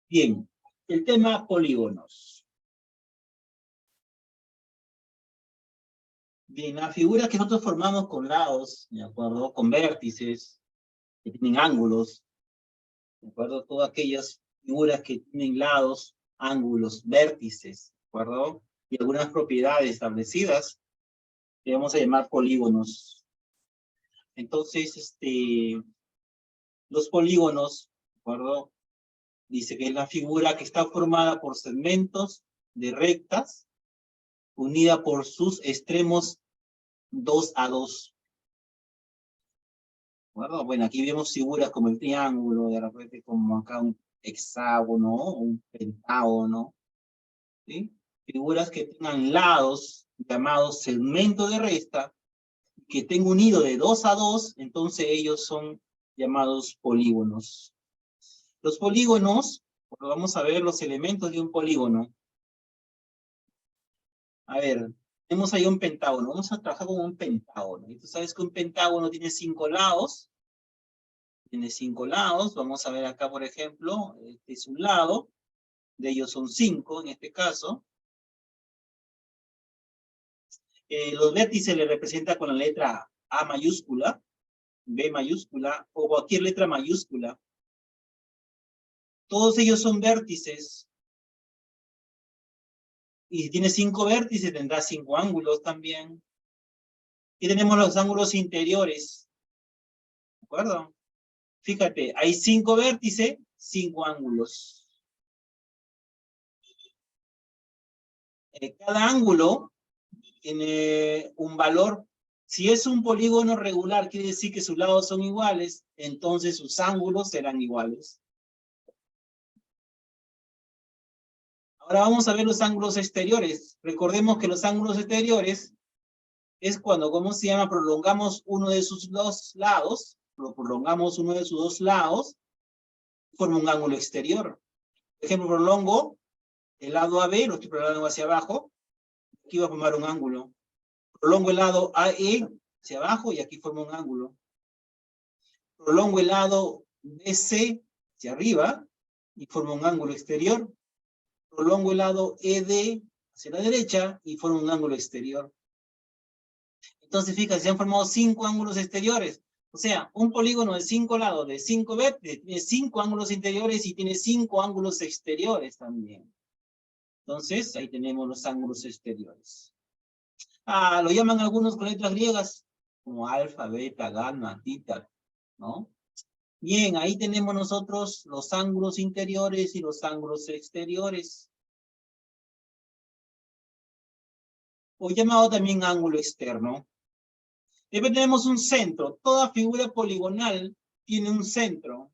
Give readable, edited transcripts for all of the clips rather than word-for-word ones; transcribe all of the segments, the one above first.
Bien, el tema polígonos. Bien, las figuras que nosotros formamos con lados, ¿de acuerdo? Con vértices, que tienen ángulos, ¿de acuerdo? Todas aquellas figuras que tienen lados, ángulos, vértices, ¿de acuerdo? Y algunas propiedades establecidas, que vamos a llamar polígonos. Entonces, los polígonos, ¿de acuerdo? Dice que es la figura que está formada por segmentos de rectas, unida por sus extremos 2 a 2. ¿Bueno? Bueno, aquí vemos figuras como el triángulo, de repente como acá un hexágono, un pentágono, ¿sí? Figuras que tengan lados llamados segmento de recta, que tengan unido de 2 a 2, entonces ellos son llamados polígonos. Los polígonos, vamos a ver los elementos de un polígono. A ver, tenemos ahí un pentágono, vamos a trabajar con un pentágono. Y tú sabes que un pentágono tiene 5 lados. Tiene 5 lados, vamos a ver acá por ejemplo, este es un lado, de ellos son 5 en este caso. Los vértices le representa con la letra A mayúscula, B mayúscula, o cualquier letra mayúscula. Todos ellos son vértices. Y si tiene 5 vértices, tendrá 5 ángulos también. Y tenemos los ángulos interiores. ¿De acuerdo? Fíjate, hay 5 vértices, 5 ángulos. Cada ángulo tiene un valor. Si es un polígono regular, quiere decir que sus lados son iguales, entonces sus ángulos serán iguales. Ahora vamos a ver los ángulos exteriores. Recordemos que los ángulos exteriores es cuando, ¿cómo se llama? Prolongamos uno de sus dos lados, forma un ángulo exterior. Por ejemplo, prolongo el lado AB, lo estoy prolongando hacia abajo, aquí va a formar un ángulo. Prolongo el lado AE hacia abajo y aquí forma un ángulo. Prolongo el lado BC hacia arriba y forma un ángulo exterior. Prolongo el lado ED hacia la derecha y forma un ángulo exterior. Entonces, fíjate, se han formado 5 ángulos exteriores. O sea, un polígono de 5 lados, de 5 vértices, tiene 5 ángulos interiores y tiene 5 ángulos exteriores también. Entonces, ahí tenemos los ángulos exteriores. Lo llaman algunos con letras griegas, como alfa, beta, gamma, tita, ¿no? Bien, ahí tenemos nosotros los ángulos interiores y los ángulos exteriores. O llamado también ángulo externo. Después tenemos un centro. Toda figura poligonal tiene un centro.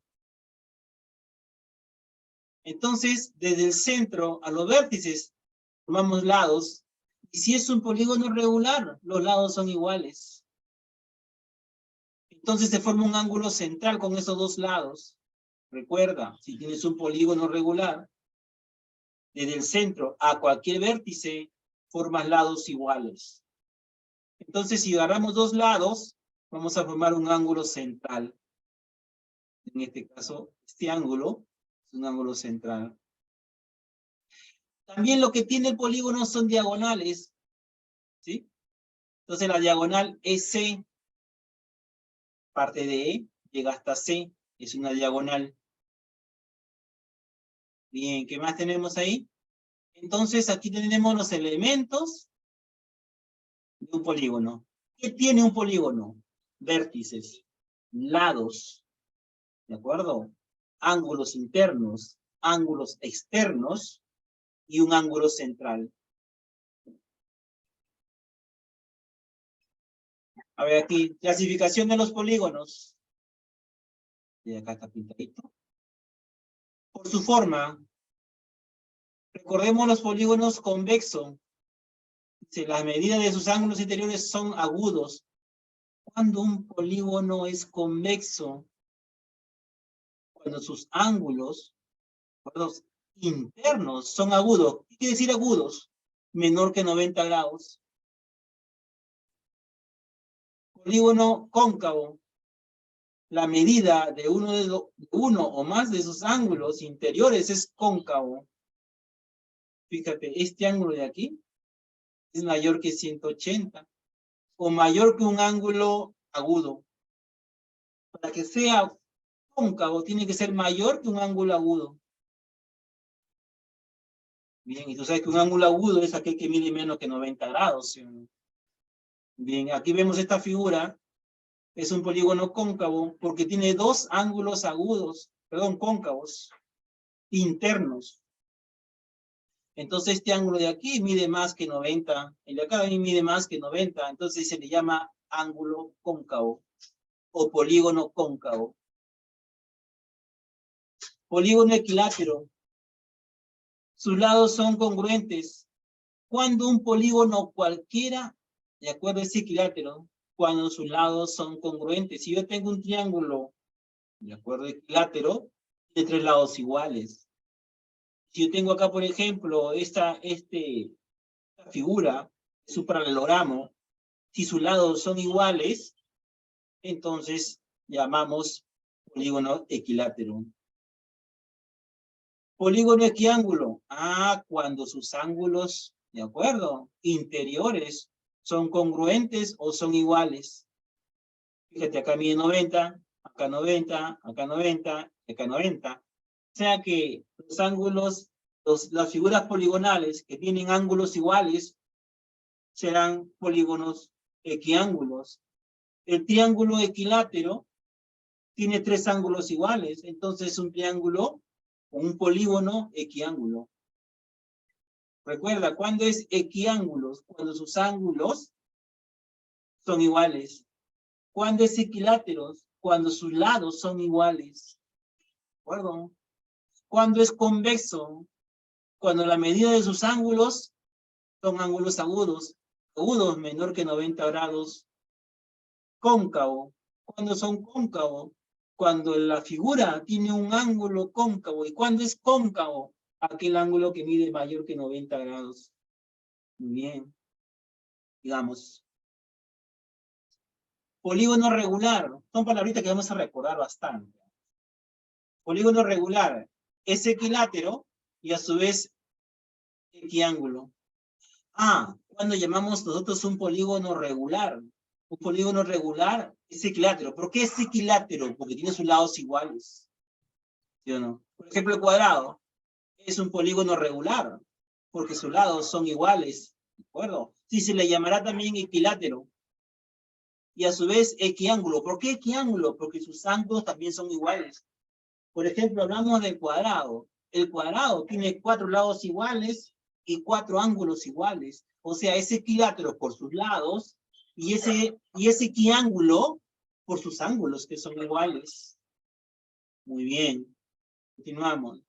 Entonces, desde el centro a los vértices, formamos lados. Y si es un polígono regular, los lados son iguales. Entonces se forma un ángulo central con esos dos lados. Recuerda, si tienes un polígono regular, desde el centro a cualquier vértice, formas lados iguales. Entonces, si agarramos dos lados, vamos a formar un ángulo central. En este caso, este ángulo es un ángulo central. También lo que tiene el polígono son diagonales, ¿sí? Entonces la diagonal EC, parte de E, llega hasta C, es una diagonal. Bien, ¿qué más tenemos ahí? Entonces aquí tenemos los elementos de un polígono. ¿Qué tiene un polígono? Vértices, lados, ¿de acuerdo? Ángulos internos, ángulos externos y un ángulo central. A ver aquí, clasificación de los polígonos. Y acá está pintadito. Por su forma, recordemos los polígonos convexos. Si las medidas de sus ángulos interiores son agudos. Cuando un polígono es convexo, cuando sus ángulos internos son agudos. ¿Qué quiere decir agudos? Menor que 90 grados. Polígono cóncavo. la medida de uno o más de esos ángulos interiores es cóncavo. Fíjate, este ángulo de aquí es mayor que 180 o mayor que un ángulo agudo. Para que sea cóncavo tiene que ser mayor que un ángulo agudo. Bien, y tú sabes que un ángulo agudo es aquel que mide menos que 90 grados. ¿Sí? Bien, aquí vemos esta figura. Es un polígono cóncavo porque tiene dos ángulos agudos, perdón, cóncavos, internos. Entonces este ángulo de aquí mide más que 90, el de acá mide más que 90, entonces se le llama ángulo cóncavo o polígono cóncavo. Polígono equilátero. Sus lados son congruentes. Cuando un polígono cualquiera, de acuerdo a ese equilátero, cuando sus lados son congruentes. Si yo tengo un triángulo, de acuerdo a equilátero, de tres lados iguales. Si yo tengo acá, por ejemplo, esta figura, su paralelogramo, si sus lados son iguales, entonces llamamos polígono equilátero. Polígono equiángulo. Cuando sus ángulos, ¿de acuerdo? Interiores son congruentes o son iguales. Fíjate, acá mide 90, acá 90, acá 90, acá 90. O sea que los ángulos, las figuras poligonales que tienen ángulos iguales serán polígonos equiángulos. El triángulo equilátero tiene tres ángulos iguales, entonces es un triángulo o un polígono equiángulo. Recuerda, ¿cuándo es equiángulos? Cuando sus ángulos son iguales. ¿Cuándo es equiláteros? Cuando sus lados son iguales. ¿De acuerdo? ¿Cuándo es convexo? Cuando la medida de sus ángulos son ángulos agudos. Agudos menor que 90 grados. Cóncavo. ¿Cuándo son cóncavos? Cuando la figura tiene un ángulo cóncavo. ¿Y cuándo es cóncavo? Aquel ángulo que mide mayor que 90 grados. Muy bien. Digamos. Polígono regular. Son palabritas que vamos a recordar bastante. Polígono regular es equilátero y a su vez equiángulo. Cuando llamamos nosotros un polígono regular. Un polígono regular es equilátero. ¿Por qué es equilátero? Porque tiene sus lados iguales. ¿Sí o no? Por ejemplo, el cuadrado es un polígono regular, porque sus lados son iguales. ¿De acuerdo? Sí, se le llamará también equilátero. Y a su vez equiángulo. ¿Por qué equiángulo? Porque sus ángulos también son iguales. Por ejemplo, hablamos del cuadrado. El cuadrado tiene 4 lados iguales y 4 ángulos iguales. O sea, es equilátero por sus lados y ese equiángulo por sus ángulos que son iguales. Muy bien. Continuamos.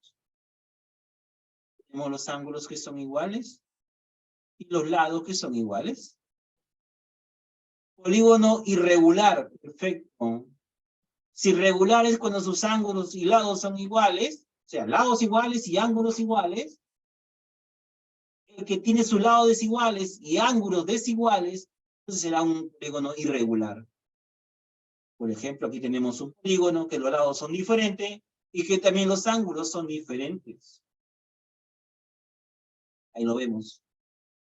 Tenemos los ángulos que son iguales y los lados que son iguales. Polígono irregular. Perfecto. Si regular es cuando sus ángulos y lados son iguales, o sea, lados iguales y ángulos iguales, el que tiene sus lados desiguales y ángulos desiguales, entonces será un polígono irregular. Por ejemplo, aquí tenemos un polígono que los lados son diferentes y que también los ángulos son diferentes. Ahí lo vemos.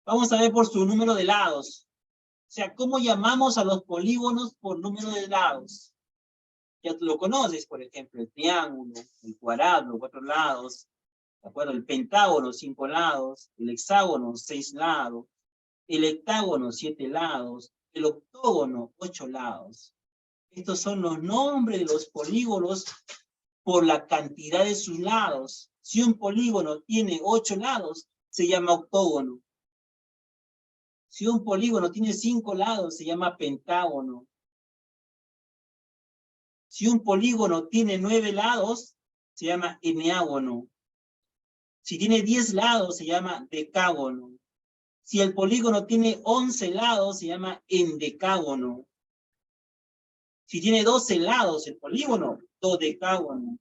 Vamos a ver por su número de lados. O sea, ¿cómo llamamos a los polígonos por número de lados? Ya tú lo conoces, por ejemplo, el triángulo, el cuadrado, 4 lados, ¿de acuerdo? El pentágono, 5 lados, el hexágono, 6 lados, el heptágono, 7 lados, el octógono, 8 lados. Estos son los nombres de los polígonos por la cantidad de sus lados. Si un polígono tiene 8 lados, se llama octógono. Si un polígono tiene 5 lados, se llama pentágono. Si un polígono tiene 9 lados, se llama eneágono. Si tiene 10 lados, se llama decágono. Si el polígono tiene 11 lados, se llama endecágono. Si tiene 12 lados el polígono, dodecágono.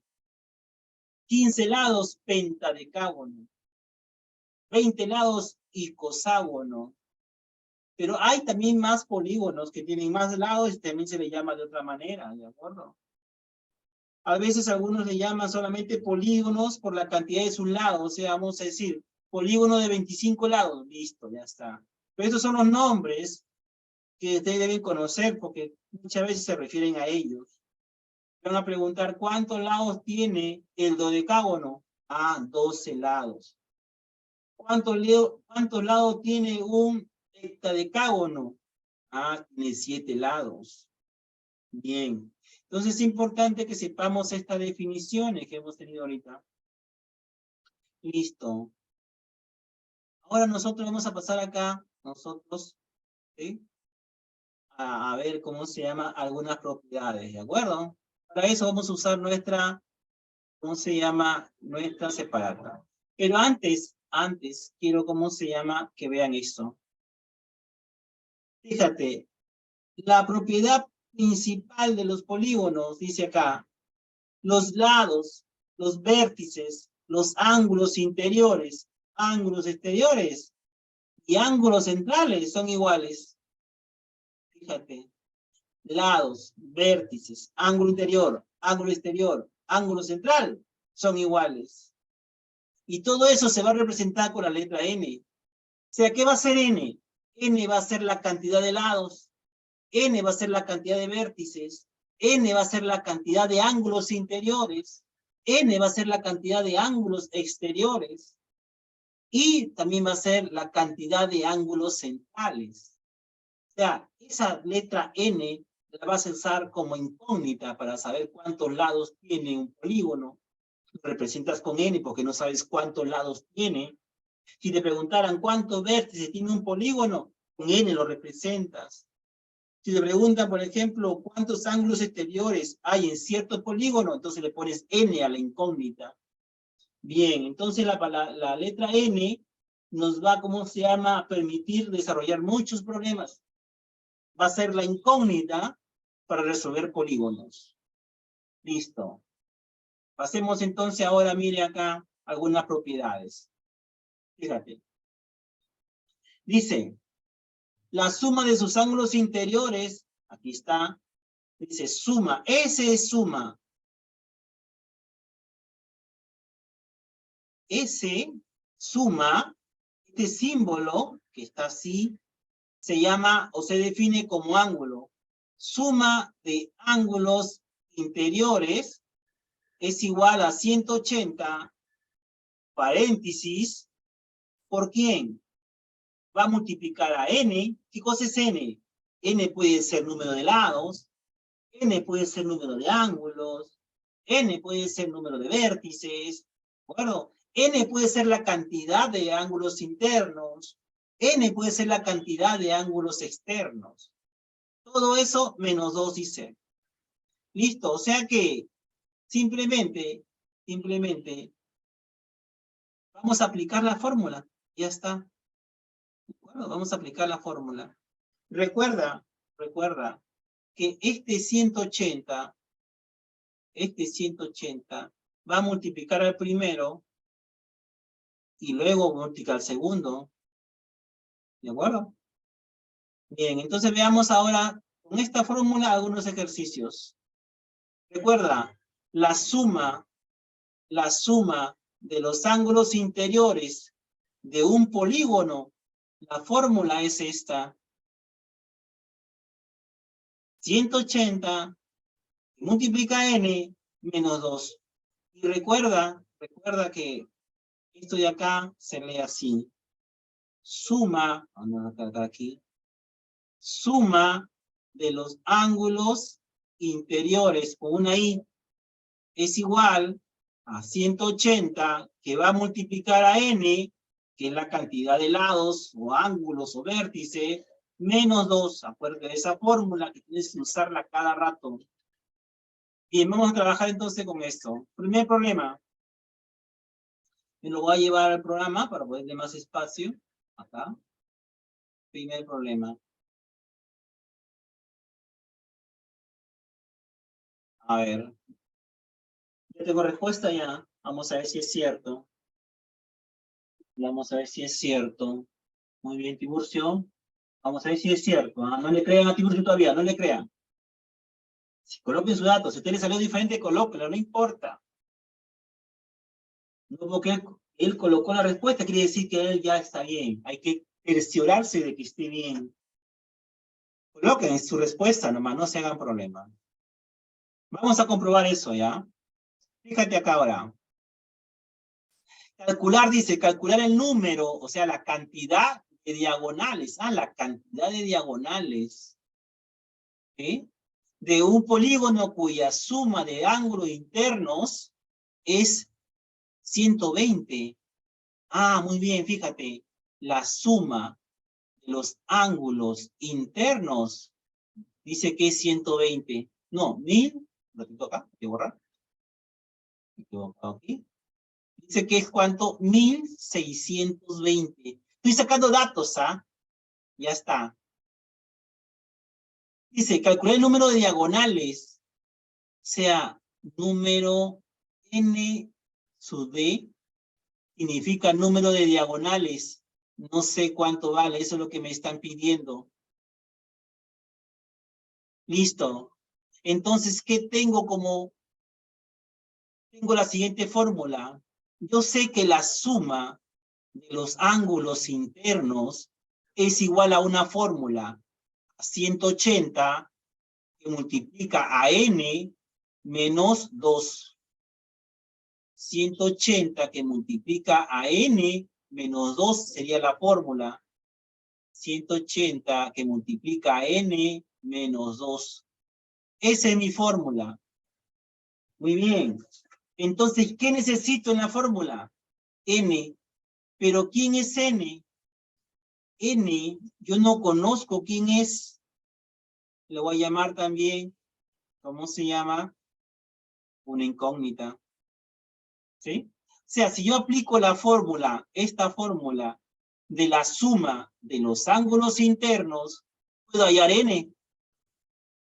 15 lados, pentadecágono. 20 lados, icoságono. Pero hay también más polígonos que tienen más lados y también se le llama de otra manera, ¿de acuerdo? A veces algunos le llaman solamente polígonos por la cantidad de sus lados. O sea, vamos a decir, polígono de 25 lados. Listo, ya está. Pero estos son los nombres que ustedes deben conocer porque muchas veces se refieren a ellos. Van a preguntar, ¿cuántos lados tiene el dodecágono? Ah, 12 lados. ¿Cuántos lados tiene un hectadecágono? Ah, tiene 7 lados. Bien. Entonces es importante que sepamos estas definiciones que hemos tenido ahorita. Listo. Ahora nosotros vamos a pasar acá, ¿sí? A ver cómo se llama algunas propiedades, ¿de acuerdo? Para eso vamos a usar nuestra, ¿cómo se llama? Nuestra separata. Pero antes, quiero, ¿cómo se llama? Que vean esto. Fíjate, la propiedad principal de los polígonos, dice acá, los lados, los vértices, los ángulos interiores, ángulos exteriores y ángulos centrales son iguales. Fíjate, lados, vértices, ángulo interior, ángulo exterior, ángulo central son iguales. Y todo eso se va a representar con la letra N. O sea, ¿qué va a ser N? N va a ser la cantidad de lados, N va a ser la cantidad de vértices, N va a ser la cantidad de ángulos interiores, N va a ser la cantidad de ángulos exteriores, y también va a ser la cantidad de ángulos centrales. O sea, esa letra N la vas a usar como incógnita para saber cuántos lados tiene un polígono. Lo representas con N porque no sabes cuántos lados tiene. Si te preguntaran cuántos vértices tiene un polígono, con N lo representas. Si te preguntan, por ejemplo, cuántos ángulos exteriores hay en cierto polígono, entonces le pones N a la incógnita. Bien, entonces la letra N nos va, ¿cómo se llama?, a permitir desarrollar muchos problemas. Va a ser la incógnita para resolver polígonos. Listo. Pasemos entonces ahora, mire acá, algunas propiedades. Fíjate. Dice, la suma de sus ángulos interiores, aquí está, dice suma, S es suma. S, suma, este símbolo que está así, se llama o se define como ángulo. Suma de ángulos interiores es igual a 180, paréntesis, ¿por quién? Va a multiplicar a n. ¿Qué cosa es n? N puede ser número de lados, n puede ser número de ángulos, n puede ser número de vértices, ¿de acuerdo? N puede ser la cantidad de ángulos internos, n puede ser la cantidad de ángulos externos. Todo eso menos 2 dice. Listo, o sea que simplemente, vamos a aplicar la fórmula. Ya está. Bueno, vamos a aplicar la fórmula. Recuerda que este 180 va a multiplicar al primero y luego multiplicar al segundo. ¿De acuerdo? Bien, entonces veamos ahora con esta fórmula algunos ejercicios. Recuerda, la suma de los ángulos interiores de un polígono, la fórmula es esta. 180 multiplica n menos 2. Y recuerda que esto de acá se lee así. Suma, vamos a acá aquí, suma de los ángulos interiores con una i es igual a 180 que va a multiplicar a n, que es la cantidad de lados o ángulos o vértices, menos 2. Acuérdate de esa fórmula que tienes que usarla cada rato. Bien, vamos a trabajar entonces con esto. Primer problema. Me lo voy a llevar al programa para ponerle más espacio. Acá. Primer problema. A ver. Ya tengo respuesta ya. Vamos a ver si es cierto. Vamos a ver si es cierto. Muy bien, Tiburcio. Vamos a ver si es cierto. ¿Ah? No le crean a Tiburcio todavía, no le crean. Coloquen sus datos. Si a usted le salió diferente, colóquelo, no importa. No porque él colocó la respuesta, quiere decir que él ya está bien. Hay que cerciorarse de que esté bien. Coloquen su respuesta nomás, no se hagan problema. Vamos a comprobar eso, ¿ya? Fíjate acá ahora. Calcular, dice, calcular el número, o sea, la cantidad de diagonales. Ah, la cantidad de diagonales. ¿Sí? De un polígono cuya suma de ángulos internos es 120. Ah, muy bien, fíjate. La suma de los ángulos internos dice que es 120. No, 1000. Lo tengo acá, hay que borrar. Me he equivocado aquí. Dice que es ¿cuánto? 1620. Estoy sacando datos, ¿ah? Ya está. Dice, calcular el número de diagonales, sea número n sub d, significa número de diagonales. No sé cuánto vale, eso es lo que me están pidiendo. Listo. Entonces, ¿qué tengo como? Tengo la siguiente fórmula. Yo sé que la suma de los ángulos internos es igual a una fórmula, 180, que multiplica a n menos 2. 180 que multiplica a n menos 2 sería la fórmula. 180 que multiplica a n menos 2. Esa es mi fórmula. Muy bien. Entonces, ¿qué necesito en la fórmula? N. ¿Pero quién es n? N, yo no conozco quién es. Le voy a llamar también, ¿cómo se llama? Una incógnita. ¿Sí? O sea, si yo aplico la fórmula, esta fórmula, de la suma de los ángulos internos, puedo hallar n.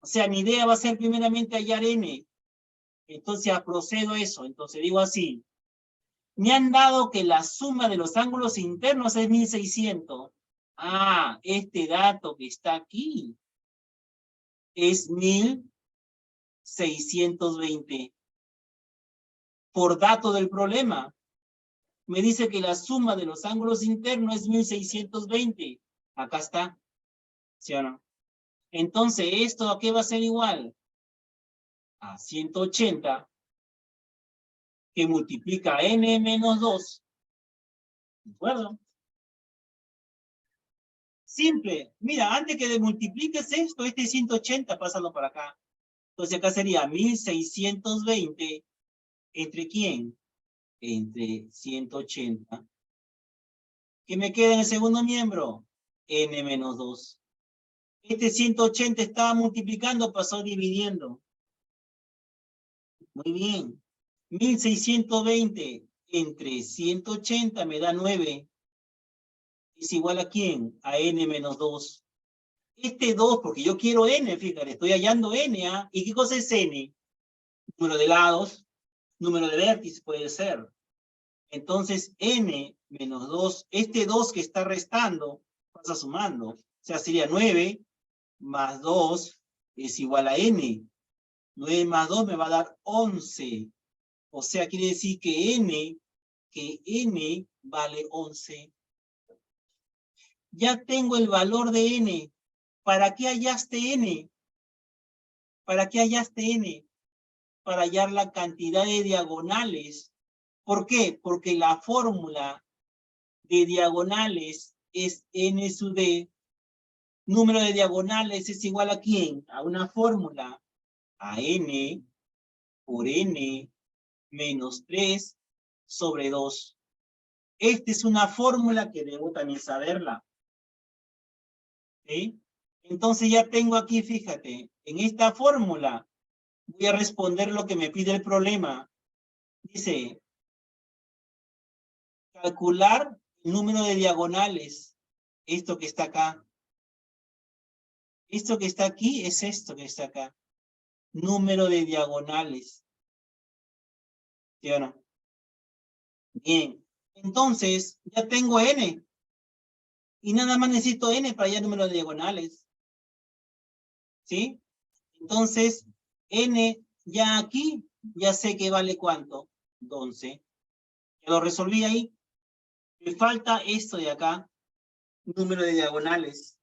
O sea, mi idea va a ser primeramente hallar n. Entonces procedo a eso. Entonces digo así. Me han dado que la suma de los ángulos internos es 1600. Ah, este dato que está aquí es 1620. Por dato del problema, me dice que la suma de los ángulos internos es 1620. Acá está. ¿Sí o no? Entonces, ¿esto a qué va a ser igual? A 180, que multiplica n menos 2. ¿De acuerdo? Simple. Mira, antes que multipliques esto, este 180, pásalo para acá. Entonces acá sería 1620. ¿Entre quién? Entre 180. ¿Qué me queda en el segundo miembro? N menos 2. Este 180 estaba multiplicando, pasó dividiendo. Muy bien. 1620 entre 180 me da 9. ¿Es igual a quién? A n menos 2. Este 2, porque yo quiero n, fíjate, estoy hallando n, ¿ah? ¿Y qué cosa es n? Número de lados, número de vértices puede ser. Entonces, n menos 2, este 2 que está restando, pasa sumando. O sea, sería 9 más 2 es igual a n. 9 más 2 me va a dar 11. O sea, quiere decir que n vale 11. Ya tengo el valor de n. ¿Para qué hallaste n? ¿Para qué hallaste n? Para hallar la cantidad de diagonales. ¿Por qué? Porque la fórmula de diagonales es n sub d. Número de diagonales es igual a ¿quién? A una fórmula. A n por n menos 3 sobre 2. Esta es una fórmula que debo también saberla. ¿Sí? Entonces ya tengo aquí, fíjate, en esta fórmula voy a responder lo que me pide el problema. Dice, calcular el número de diagonales. Esto que está acá. Esto que está aquí es esto que está acá. Número de diagonales. ¿Sí o no? Bien. Entonces, ya tengo n. Y nada más necesito n para hallar número de diagonales. ¿Sí? Entonces, n ya aquí, ya sé que vale cuánto, 11. Ya lo resolví ahí. Me falta esto de acá, número de diagonales.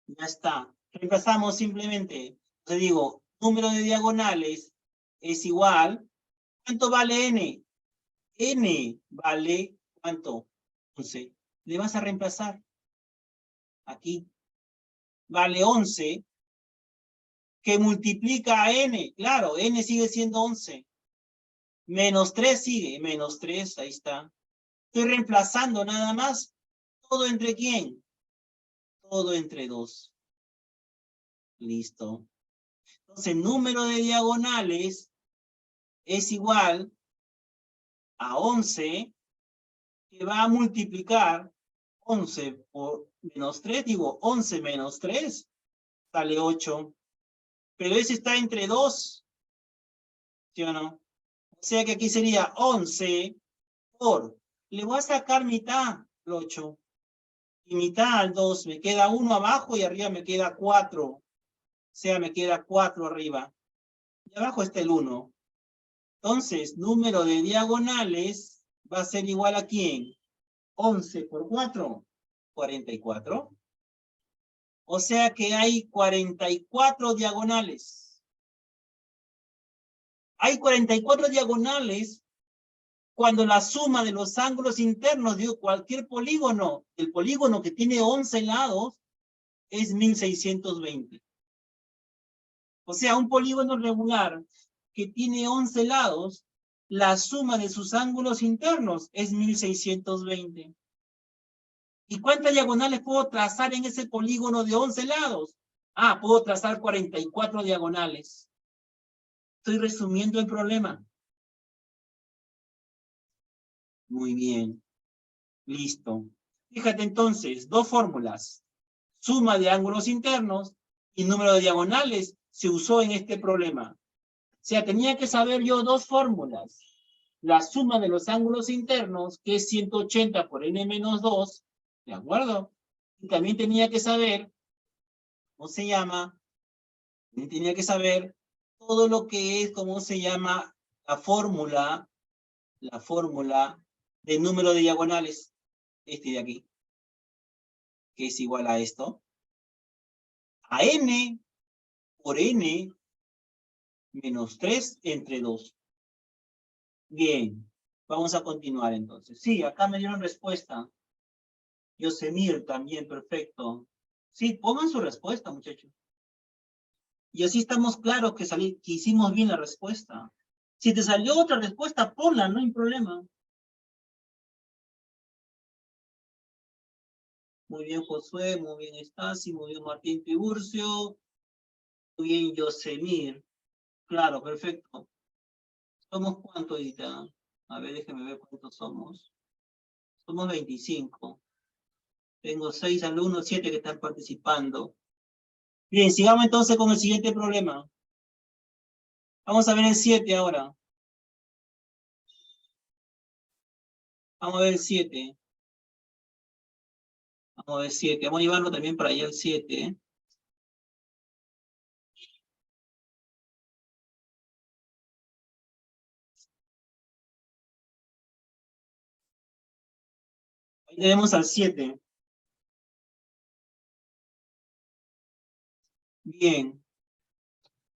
Ya está. Reemplazamos simplemente. Te digo, número de diagonales es igual. ¿Cuánto vale n? N vale, ¿cuánto? 11. Le vas a reemplazar. Aquí. Vale 11. Que multiplica a n. Claro, n sigue siendo 11. Menos 3 sigue. Menos 3, ahí está. Estoy reemplazando nada más. ¿Todo entre quién? Todo entre 2. Listo. Entonces, el número de diagonales es igual a 11, que va a multiplicar 11 por menos 3, digo, 11 menos 3, sale 8. Pero ese está entre 2, ¿sí o no? O sea que aquí sería 11 por, le voy a sacar mitad, el 8, y mitad al 2, me queda 1 abajo y arriba me queda 4. O sea, me queda 4 arriba. Y abajo está el 1. Entonces, número de diagonales va a ser igual a ¿quién? 11 por 4, 44. O sea que hay 44 diagonales. Hay 44 diagonales cuando la suma de los ángulos internos de cualquier polígono, el polígono que tiene 11 lados, es 1620. O sea, un polígono regular que tiene 11 lados, la suma de sus ángulos internos es 1620. ¿Y cuántas diagonales puedo trazar en ese polígono de 11 lados? Ah, puedo trazar 44 diagonales. Estoy resumiendo el problema. Muy bien. Listo. Fíjate entonces, dos fórmulas. Suma de ángulos internos y número de diagonales se usó en este problema. O sea, tenía que saber yo dos fórmulas. La suma de los ángulos internos, que es 180 por n menos 2, ¿de acuerdo? Y también tenía que saber, ¿cómo se llama? También tenía que saber todo lo que es, ¿cómo se llama? La fórmula de número de diagonales, este de aquí, que es igual a esto, a n por n menos 3 entre 2. Bien, vamos a continuar entonces. Sí, acá me dieron respuesta. Yosemir también, perfecto. Sí, pongan su respuesta, muchachos. Y así estamos claros que hicimos bien la respuesta. Si te salió otra respuesta, ponla, no hay problema. Muy bien, Josué, muy bien, Estasi, muy bien, Martín Tiburcio, muy bien, Yosemir. Claro, perfecto. ¿Somos cuántos ahorita? A ver, déjeme ver cuántos somos. Somos 25. Tengo 6 alumnos, 7 que están participando. Bien, sigamos entonces con el siguiente problema. Vamos a ver el 7 ahora. Vamos a ver el 7. Vamos a ver el 7. Vamos a llevarlo también para allá el 7. Ahí tenemos al 7. Bien.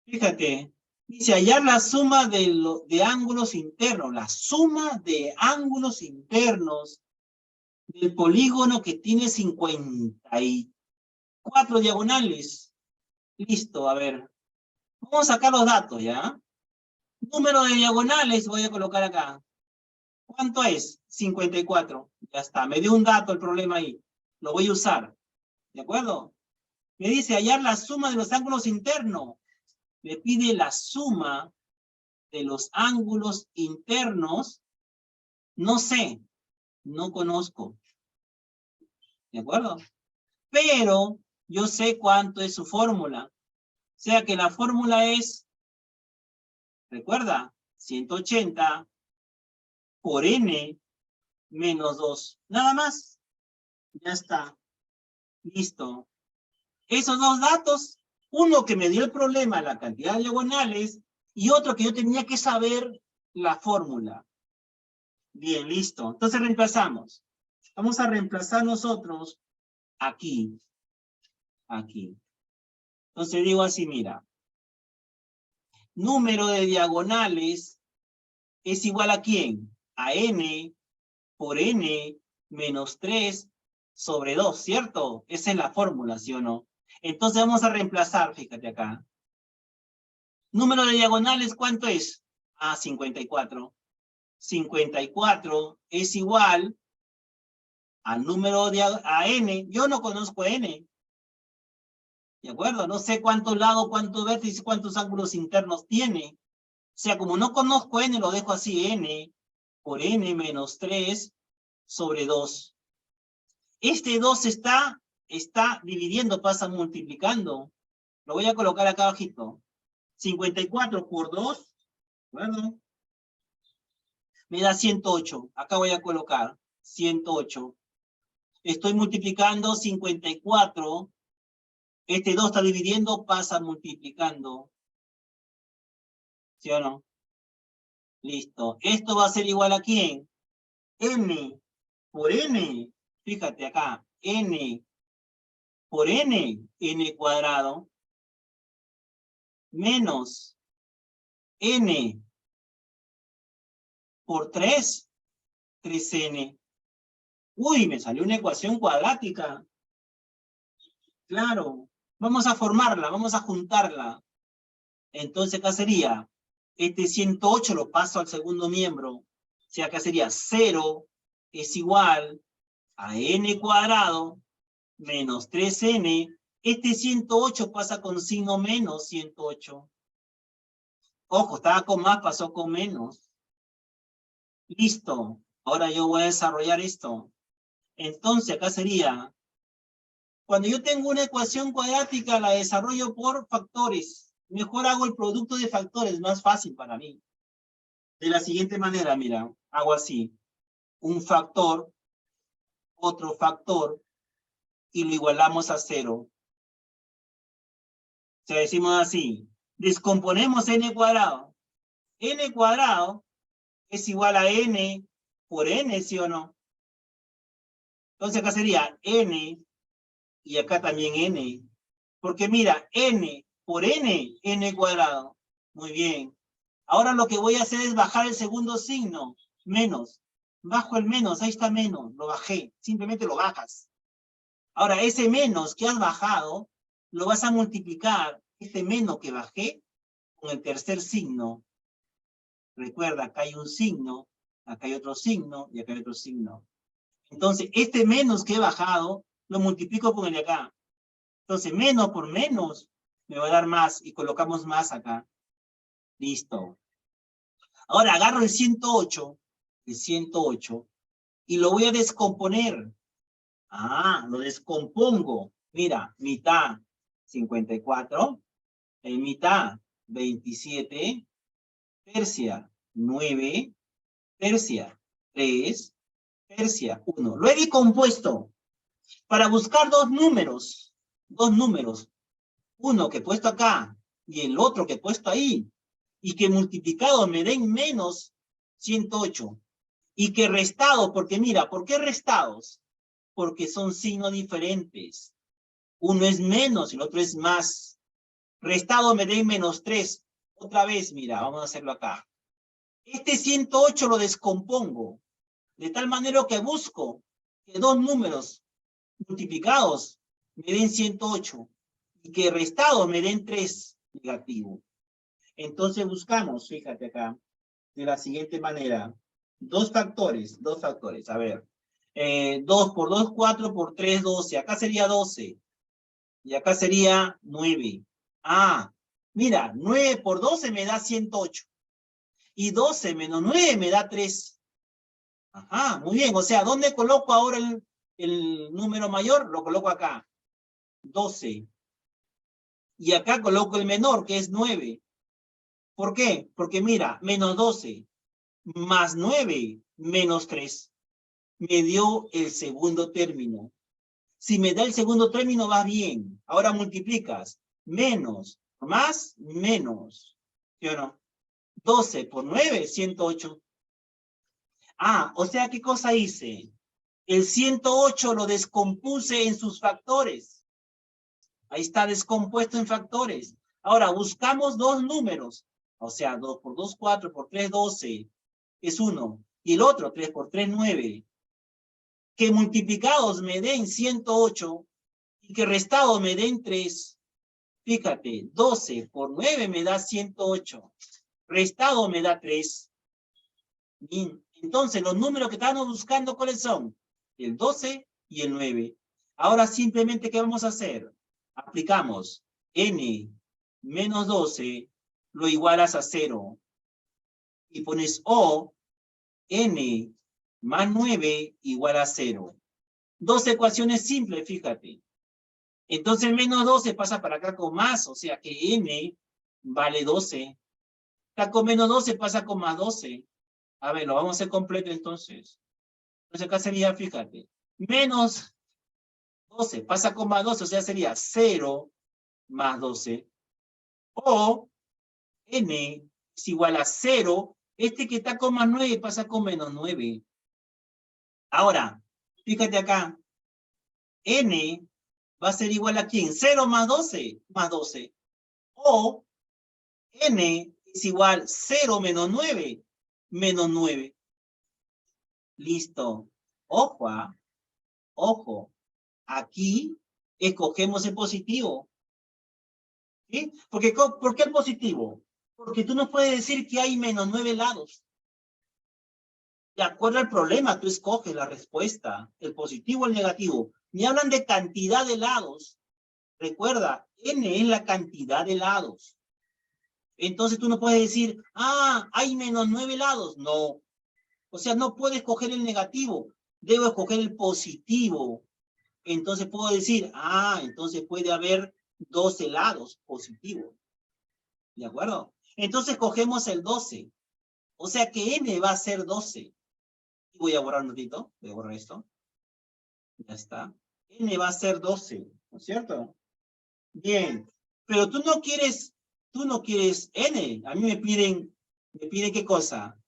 Fíjate. Dice hallar la suma de ángulos internos. La suma de ángulos internos del polígono que tiene 54 diagonales. Listo, a ver. Vamos a sacar los datos, ¿ya? Número de diagonales voy a colocar acá. ¿Cuánto es? 54. Ya está, me dio un dato el problema ahí. Lo voy a usar. ¿De acuerdo? Me dice hallar la suma de los ángulos internos. Me pide la suma de los ángulos internos. No sé, no conozco. ¿De acuerdo? Pero yo sé cuánto es su fórmula. O sea que la fórmula es, recuerda, 180 por n menos 2. Nada más. Ya está. Listo. Esos dos datos, Uno que me dio el problema, la cantidad de diagonales, y otro que yo tenía que saber la fórmula. Bien, listo. Entonces reemplazamos. Vamos a reemplazar nosotros aquí. Aquí. Entonces digo así, mira. Número de diagonales es igual a ¿quién? A n por n menos 3 sobre 2, ¿cierto? Esa es la fórmula, ¿sí o no? Entonces vamos a reemplazar, fíjate acá. Número de diagonales, ¿cuánto es? Ah, 54. 54 es igual al número de a n. Yo no conozco n. ¿De acuerdo? No sé cuántos lados, cuántos vértices, cuántos ángulos internos tiene. O sea, como no conozco n, lo dejo así, n por n menos 3 sobre 2. Este 2 está dividiendo, pasa multiplicando. Lo voy a colocar acá abajito. 54 por 2, bueno, me da 108. Acá voy a colocar 108. Estoy multiplicando 54. Este 2 está dividiendo, pasa multiplicando. ¿Sí o no? Listo. Esto va a ser igual a ¿quién? N por N. Fíjate acá. N por N. N cuadrado. Menos N por 3. 3N. Uy, me salió una ecuación cuadrática. Claro. Vamos a formarla, vamos a juntarla. Entonces acá sería, este 108 lo paso al segundo miembro. O sea, acá sería 0 es igual a n cuadrado menos 3n. Este 108 pasa con signo menos 108. Ojo, estaba con más, pasó con menos. Listo. Ahora yo voy a desarrollar esto. Entonces acá sería, cuando yo tengo una ecuación cuadrática, la desarrollo por factores. Mejor hago el producto de factores, más fácil para mí. De la siguiente manera, mira, hago así. Un factor, otro factor, y lo igualamos a 0. O sea, decimos así. Descomponemos n cuadrado. N cuadrado es igual a n por n, ¿sí o no? Entonces acá sería n, y acá también n. Porque mira, n por n, n cuadrado. Muy bien. Ahora lo que voy a hacer es bajar el segundo signo, menos. Bajo el menos, ahí está menos, lo bajé. Simplemente lo bajas. Ahora, ese menos que has bajado, lo vas a multiplicar, este menos que bajé, con el tercer signo. Recuerda, acá hay un signo, acá hay otro signo, y acá hay otro signo. Entonces, este menos que he bajado, lo multiplico con el de acá. Entonces, menos por menos, me va a dar más, y colocamos más acá. Listo. Ahora, agarro el 108, y lo voy a descomponer. Ah, lo descompongo. Mira, mitad 54, en mitad 27, tercia 9, tercia 3, tercia 1. Lo he decompuesto para buscar dos números. Uno que he puesto acá y el otro que he puesto ahí. Y que multiplicado me den menos 108. Y que restado, porque mira, ¿por qué restados? Porque son signos diferentes. Uno es menos y el otro es más. Restado me den menos 3. Otra vez, mira, vamos a hacerlo acá. Este 108 lo descompongo. De tal manera que busco que dos números multiplicados me den 108. Y que restado me den 3 negativo. Entonces buscamos, fíjate acá, de la siguiente manera. Dos factores. A ver. 2 por 2, 4 por 3, 12. Acá sería 12. Y acá sería 9. Ah, mira, 9 por 12 me da 108. Y 12 menos 9 me da 3. Ajá, muy bien. O sea, ¿dónde coloco ahora el número mayor? Lo coloco acá. 12. Y acá coloco el menor, que es 9. ¿Por qué? Porque mira, menos 12 más 9 menos 3. Me dio el segundo término. Si me da el segundo término, va bien. Ahora multiplicas. menos, más, menos. ¿Sí o no? 12 por 9, 108. Ah, o sea, ¿qué cosa hice? El 108 lo descompuse en sus factores. Ahí está descompuesto en factores. Ahora, buscamos dos números. O sea, 2 por 2, 4, por 3, 12. Es 1. Y el otro, 3 por 3, 9. Que multiplicados me den 108 y que restados me den 3. Fíjate, 12 por 9 me da 108. Restado me da 3. Bien. Entonces, los números que estamos buscando, ¿cuáles son? El 12 y el 9. Ahora simplemente, ¿qué vamos a hacer? Aplicamos n menos 12, lo igualas a 0. Y pones o, n más 9 igual a 0. Dos ecuaciones simples, fíjate. Entonces, menos 12 pasa para acá con más, o sea que n vale 12. Acá con menos 12 pasa con más 12. A ver, lo vamos a hacer completo entonces. Entonces acá sería, fíjate, menos 12 pasa con más 12, o sea, sería 0 más 12. O n es igual a 0. Este que está con más 9 pasa con menos 9. Ahora, fíjate acá. N va a ser igual a ¿quién? 0 más 12, más 12. O n es igual 0 menos 9, menos 9. Listo. Ojo, ojo. Aquí escogemos el positivo. ¿Sí? Porque, ¿por qué el positivo? Porque tú no puedes decir que hay menos 9 lados. De acuerdo al problema, tú escoges la respuesta, el positivo o el negativo. Me hablan de cantidad de lados. Recuerda, n es la cantidad de lados. Entonces tú no puedes decir, ah, hay menos 9 lados. No. O sea, no puedo escoger el negativo. Debo escoger el positivo. Entonces puedo decir, ah, entonces puede haber 12 lados positivos. ¿De acuerdo? Entonces cogemos el 12. O sea que n va a ser 12. Voy a borrar un ratito. Voy a borrar esto. Ya está. N va a ser 12. ¿No es cierto? Bien. Pero tú no quieres n. A mí me piden ¿qué cosa?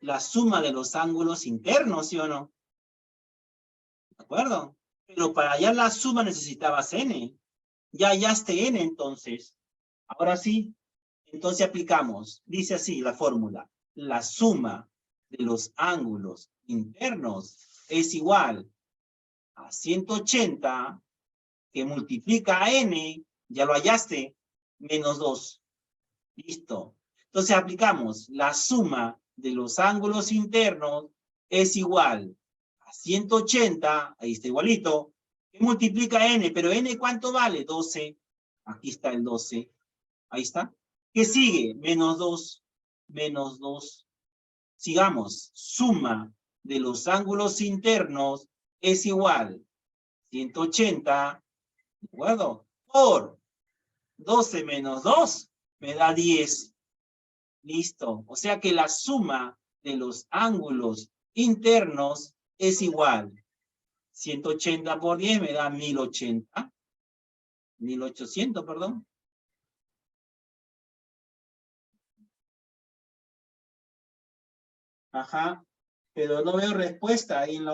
La suma de los ángulos internos, ¿sí o no? ¿De acuerdo? Pero para hallar la suma necesitabas n. Ya hallaste n entonces. Ahora sí. Entonces aplicamos. Dice así la fórmula. La suma de los ángulos internos es igual a 180 que multiplica a n, ya lo hallaste, menos 2. Listo. Entonces aplicamos la suma de los ángulos internos es igual a 180, ahí está igualito, que multiplica n, pero n ¿cuánto vale? 12. Aquí está el 12. Ahí está. ¿Qué sigue? Menos 2. Menos 2. Sigamos. Suma de los ángulos internos es igual 180, ¿de acuerdo? Por 12 menos 2 me da 10. Listo. O sea que la suma de los ángulos internos es igual. 180 por 10 me da 1080. 1800, perdón. Ajá. Pero no veo respuesta ahí en la